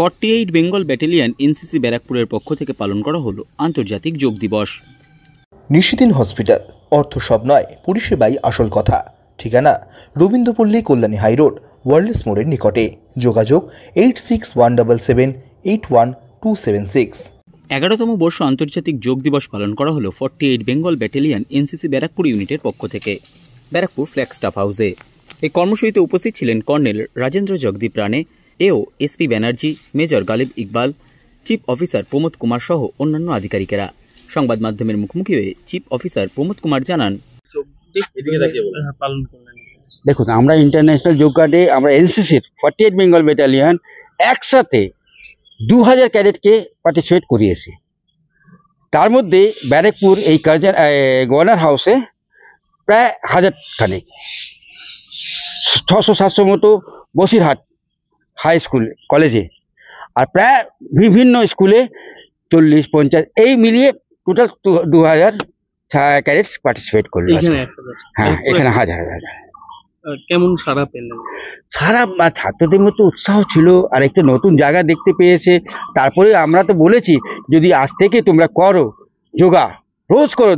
48 Bengal battalion NCC ব্যারাকপুরের পক্ষ থেকে পালন করা হলো আন্তর্জাতিক যোগ দিবস। নিশিদিন হসপিটাল, অর্থ সব নয়, পরিষেবাই আসল কথা। ঠিকানা রবীন্দ্রপল্লী, কল্যাণী হাইরোড, ওয়ার্ল্ডস মোড়ের নিকটে। যোগাযোগ 8617781276। 11তম বর্ষ আন্তর্জাতিক যোগ দিবস পালন করা হলো 48 বেঙ্গল ব্যাটালিয়ন এনসিসি ব্যারাকপুর ইউনিটের পক্ষ থেকে ব্যারাকপুর ফ্ল্যাগ স্টাফ হাউসে। এই কর্মসূচিতে উপস্থিত ছিলেন কর্নেল রাজেন্দ্র জগদীপ রানে, এও SP Banerjee, major Ghalib Iqbal, chief officer Pramod Kumar সহ অন্যান্য আধিকারিকেরা। সংবাদ মাধ্যমের মুখোমুখি হয়ে চিফ অফিসার প্রমোদ কুমার জানান, দেখুন, আমরা ইন্টারন্যাশনাল যোগা ডে আমরা এনসিসির 48 বেঙ্গল ব্যাটালিয়ন একসাথে 2000 ক্যাডেটকে পার্টিসিপেট করিয়েছি। তার মধ্যে ব্যারাকপুর এই গভর্নর হাউসে প্রায় 1000 খানেক, 600-700 মতো বসিরহাট হাই স্কুল কলেজে, আর প্রায় বিভিন্ন স্কুলে 40-50 এই মিলিয়ে টোটাল 2000 ক্যাডেটস পার্টিসিপেট করলো। হ্যাঁ, এখানে হাজার। কেমন সারা পেলেন? সারা ছাত্রদের মধ্যে উৎসাহ ছিল, আর একটা নতুন জায়গা দেখতে পেয়েছে। তারপরে আমরা তো বলেছি, যদি আজ থেকে তোমরা করো যোগা, রোজ করো,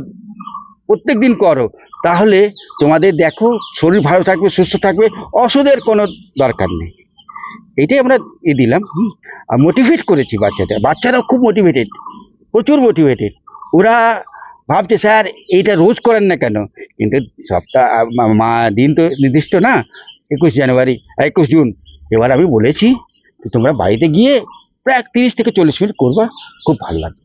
প্রত্যেক দিন করো, তাহলে তোমাদের দেখো শরীর ভালো থাকবে, সুস্থ থাকবে, ওষুধের কোনো দরকার নেই। এটাই আমরা দিলাম। আর মোটিভেট করেছি বাচ্চারাও খুব মোটিভেটেড, প্রচুর মোটিভেটেড। ওরা ভাবছে স্যার এইটা রোজ করেন না কেন, কিন্তু সপ্তাহ দিন তো নির্দিষ্ট না, 21 জানুয়ারি 21 জুন। এবার আমি বলেছি তোমরা বাড়িতে গিয়ে প্রায় 30 থেকে 40 মিনিট করবা, খুব ভালো লাগবে।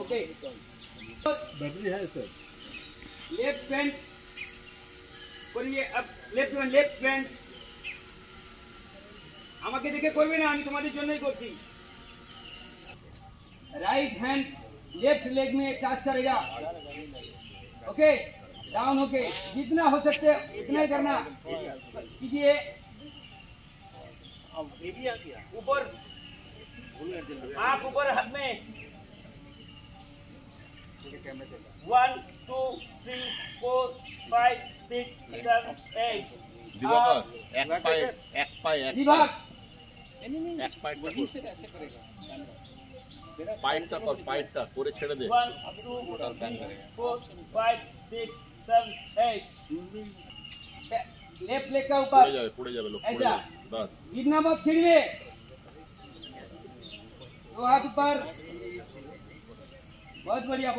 Okay. Battery है सर. Left hand करिए अब left hand. আমাকে দেখে করবে না, আমি তোমাদের জন্যই করছি। राइट हैंड लेफ्ट लेग में टच करेगा। ओके, डाउन होके जितना हो सकते उतना ही करना कीजिए। ऊपर आप ऊपर हाथ में 1 2 3 4 5 6 7 8 एक पाय पाइपটা করে ছেড়ে दे। 1 2 3 4 5 6 7 8 लेफ्ट लेग का ऊपर पड़े जावे लोग, ऐसा बस गिरना मत, छिड़िए, दो हाथ ऊपर। बहुत बढ़िया,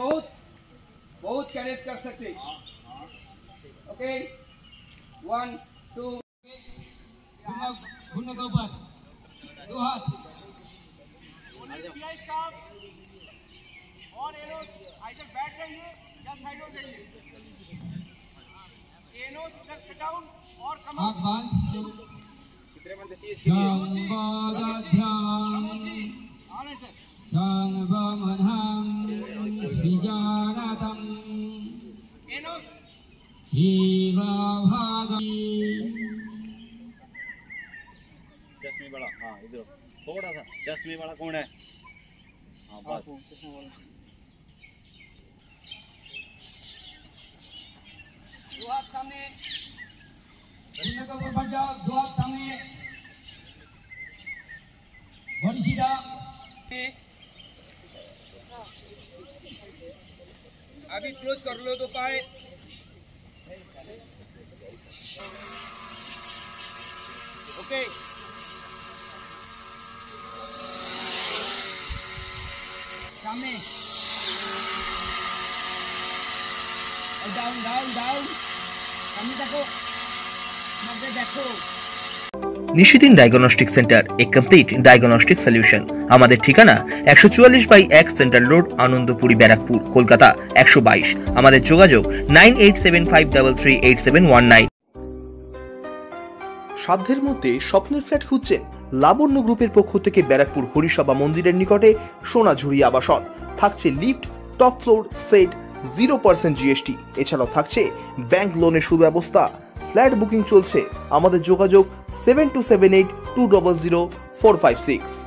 बहुत कैडेट कर सकते। ओके, 1 2 घुटने के ऊपर, दो हाथ और एनो आइडर बैठ जाइए या साइड हो जाइए। एनो इधर सिट डाउन और कमर कितने बंदे चाहिए? चश्मे वाला, हाँ इधर थोड़ा सा चश्मे वाला कौन है? हाँ बस चश्मे वाला। दो हाथ सामने, घुटने के ऊपर बढ़ जाओ, दो हाथ सामने, बॉडी सीधा। अभी क्लोज कर लो दो पाए। ओके, सामने और डाउन डाउन डाउन, सामने देखो, मध्य देखो। নিশিদিন ডায়াগনস্টিক সেন্টার, এ কমপ্লিট ডায়াগনস্টিক সলিউশন। আমাদের ঠিকানা 144/1 সেন্ট্রাল রোড, আনন্দপুরি, ব্যারাকপুর, কলকাতা 122। আমাদের যোগাযোগ 9875338719। সাধ্যের মধ্যে স্বপ্নের ফ্ল্যাট খুঁজছেন? লাবণ্য গ্রুপের পক্ষ থেকে ব্যারাকপুর হরিসভা মন্দিরের নিকটে সোনাঝুরি আবাসন। থাকছে lift, top floor, set, 0% GST। এছাড়াও থাকছে ব্যাংক লোনের সুব্যবস্থা। ফ্ল্যাট বুকিং চলছে। আমাদের যোগাযোগ 7278200456।